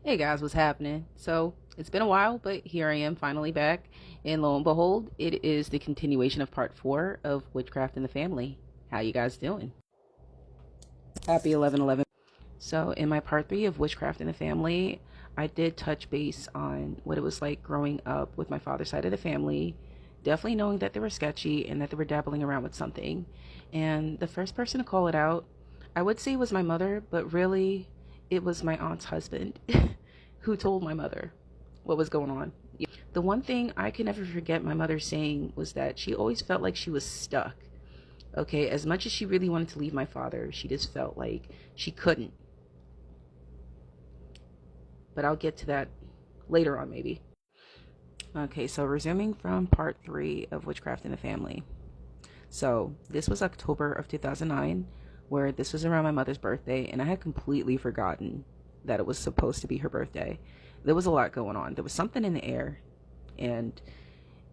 Hey guys, what's happening? So, it's been a while, but here I am finally back. And lo and behold, it is the continuation of part 4 of Witchcraft in the Family. How you guys doing? Happy 11/11. So, in my part 3 of Witchcraft in the Family, I did touch base on what it was like growing up with my father's side of the family, definitely knowing that they were sketchy and that they were dabbling around with something. And the first person to call it out, I would say was my mother, but really, it was my aunt's husband who told my mother what was going on. The one thing I can never forget my mother saying was that she always felt like she was stuck. Okay, as much as she really wanted to leave my father, she just felt like she couldn't. But I'll get to that later on, maybe. Okay, so resuming from part 3 of Witchcraft in the Family. So, this was October of 2009, where this was around my mother's birthday, and I had completely forgotten that it was supposed to be her birthday. There was a lot going on. There was something in the air, and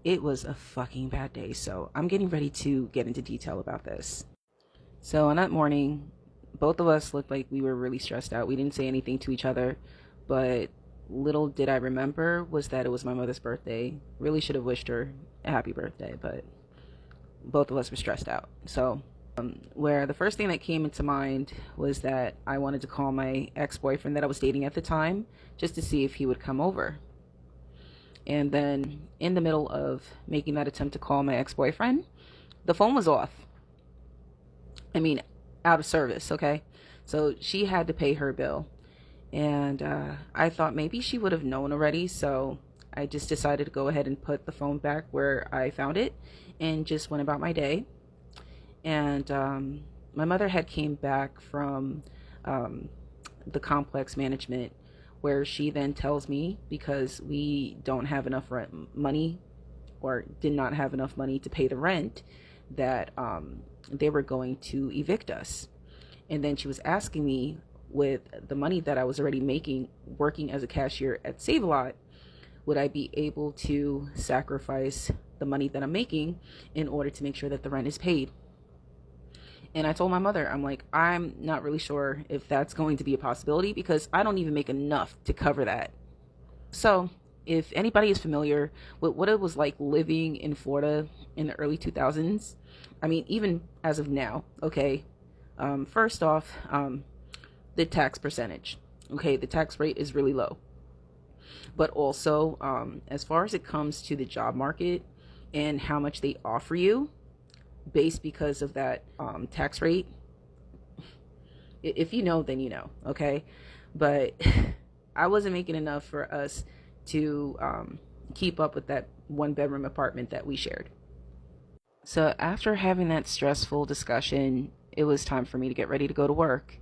it was a fucking bad day. So, I'm getting ready to get into detail about this. So, on that morning, both of us looked like we were really stressed out. We didn't say anything to each other, but little did I remember was that it was my mother's birthday. Really should have wished her a happy birthday, but both of us were stressed out. So, where the first thing that came into mind was that I wanted to call my ex-boyfriend that I was dating at the time just to see if he would come over. And then, in the middle of making that attempt to call my ex-boyfriend, the phone was off. I mean, out of service, okay? So she had to pay her bill. And I thought maybe she would have known already, so I just decided to go ahead and put the phone back where I found it and just went about my day. And my mother had came back from the complex management, where she then tells me, because we don't have enough rent money, or did not have enough money to pay the rent, that they were going to evict us. And then she was asking me, with the money that I was already making working as a cashier at Save a Lot, would I be able to sacrifice the money that I'm making in order to make sure that the rent is paid? And I told my mother, I'm like, I'm not really sure if that's going to be a possibility, because I don't even make enough to cover that. So, if anybody is familiar with what it was like living in Florida in the early 2000s, I mean, even as of now, okay, first off, the tax percentage. Okay, the tax rate is really low. But also, as far as it comes to the job market and how much they offer you, based because of that tax rate, if you know, then you know, okay? But I wasn't making enough for us to keep up with that one bedroom apartment that we shared. So after having that stressful discussion, it was time for me to get ready to go to work.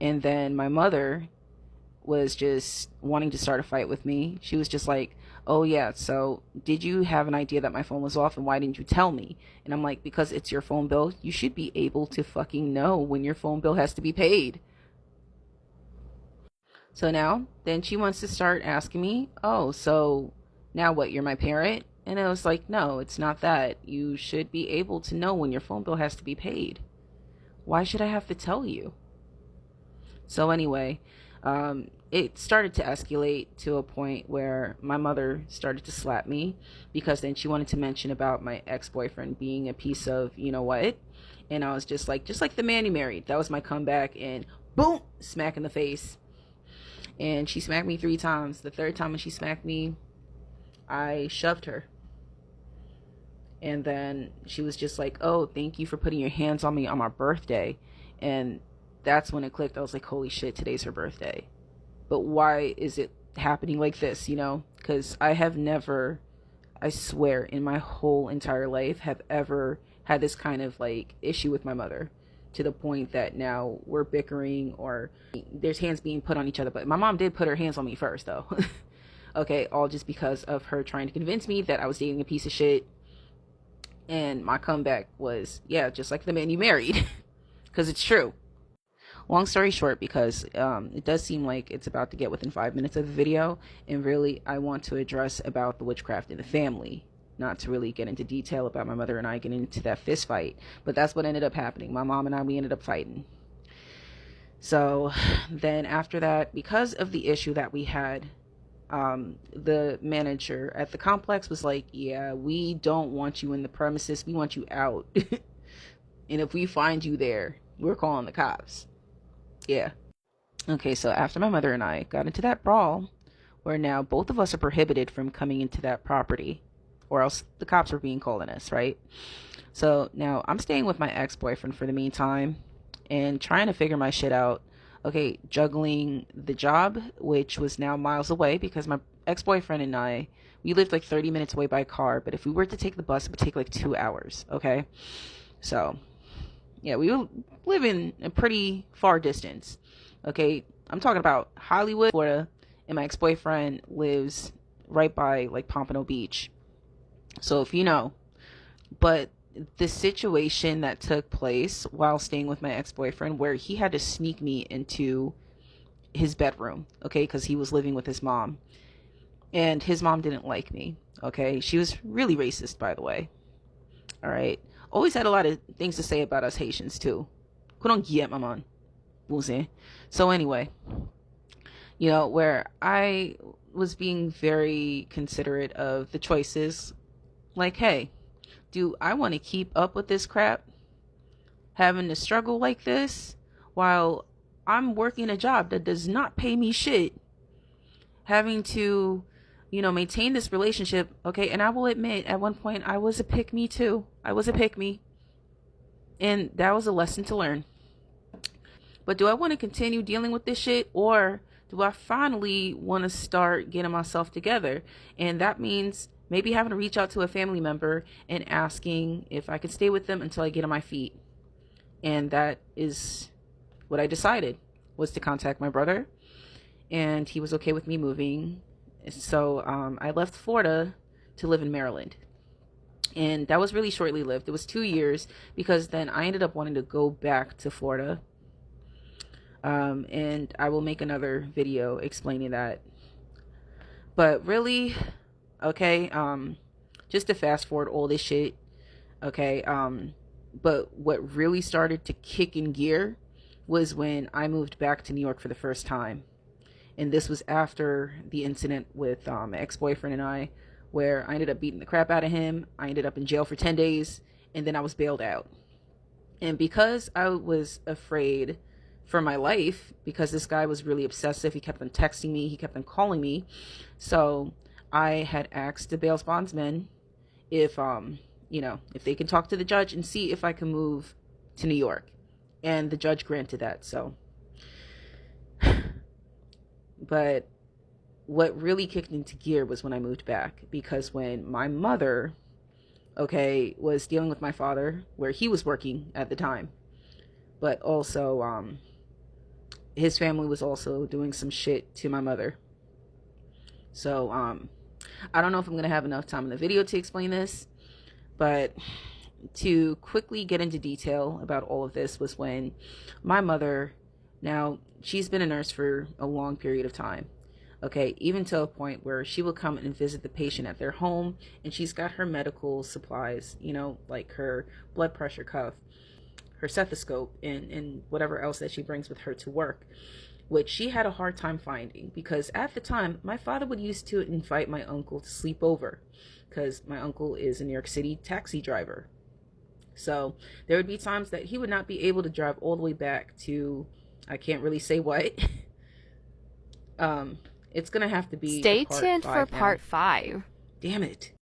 And then my mother was just wanting to start a fight with me. She was just like, "Oh yeah, so did you have an idea that my phone was off, and why didn't you tell me?" And I'm like, "Because it's your phone bill. You should be able to fucking know when your phone bill has to be paid." So now, then she wants to start asking me, "Oh, so now what? You're my parent?" And I was like, "No, it's not that. You should be able to know when your phone bill has to be paid. Why should I have to tell you?" So anyway, it started to escalate to a point where my mother started to slap me, because then she wanted to mention about my ex-boyfriend being a piece of you know what. And I was just like the man you married. That was my comeback, and boom, smack in the face. And she smacked me 3 times. The third time when she smacked me, I shoved her. And then she was just like, "Oh, thank you for putting your hands on me on my birthday." And that's when it clicked. I was like, holy shit, today's her birthday. But why is it happening like this, you know? Because I have never, I swear, in my whole entire life, have ever had this kind of like issue with my mother, to the point that now we're bickering, or there's hands being put on each other. But my mom did put her hands on me first, though. Okay, all just because of her trying to convince me that I was dating a piece of shit. And my comeback was, yeah, just like the man you married. Because it's true. Long story short, because it does seem like it's about to get within 5 minutes of the video, and really I want to address about the witchcraft in the family, not to really get into detail about my mother and I getting into that fist fight. But that's what ended up happening. My mom and I, we ended up fighting. So then after that, because of the issue that we had, the manager at the complex was like, yeah, we don't want you in the premises. We want you out. And if we find you there, we're calling the cops. Yeah. Okay, so after my mother and I got into that brawl, where now both of us are prohibited from coming into that property, or else the cops were being called on us, right? So now I'm staying with my ex-boyfriend for the meantime and trying to figure my shit out. Okay, juggling the job, which was now miles away because my ex-boyfriend and I, we lived like 30 minutes away by car, but if we were to take the bus, it would take like 2 hours, okay? So, yeah, we were living a pretty far distance, okay? I'm talking about Hollywood, Florida, and my ex-boyfriend lives right by like Pompano Beach. So if you know, but the situation that took place while staying with my ex-boyfriend where he had to sneak me into his bedroom, okay, because he was living with his mom, and his mom didn't like me, okay. She was really racist, by the way. All right, always had a lot of things to say about us Haitians too. Couldn't get my man. So anyway, where I was being very considerate of the choices, like, hey, do I want to keep up with this crap, having to struggle like this while I'm working a job that does not pay me shit, having to, maintain this relationship, okay? And I will admit, at one point, I was a pick me too. I was a pick me. And that was a lesson to learn. But do I want to continue dealing with this shit, or do I finally want to start getting myself together? And that means maybe having to reach out to a family member and asking if I could stay with them until I get on my feet. And that is what I decided, was to contact my brother, and he was okay with me moving. So I left Florida to live in Maryland. And that was really shortly lived. It was 2 years, because then I ended up wanting to go back to Florida. And I will make another video explaining that. But really, okay, just to fast forward all this shit, okay, but what really started to kick in gear was when I moved back to New York for the first time. And this was after the incident with my ex-boyfriend and I, where I ended up beating the crap out of him. I ended up in jail for 10 days, and then I was bailed out. And because I was afraid for my life, because this guy was really obsessive, he kept on texting me, he kept on calling me. So I had asked the bail bondsman if, if they can talk to the judge and see if I can move to New York. And the judge granted that, so. But what really kicked into gear was when I moved back, because when my mother, okay, was dealing with my father, where he was working at the time, but also his family was also doing some shit to my mother. So I don't know if I'm gonna have enough time in the video to explain this, but to quickly get into detail about all of this was when my mother, now she's been a nurse for a long period of time, okay, even to a point where she will come and visit the patient at their home, and she's got her medical supplies, like her blood pressure cuff, her stethoscope, and whatever else that she brings with her to work, which she had a hard time finding, because at the time my father would used to invite my uncle to sleep over, because my uncle is a New York City taxi driver. So there would be times that he would not be able to drive all the way back to, I can't really say what. It's gonna have to be Stay part tuned for 5 now. part 5. Damn it.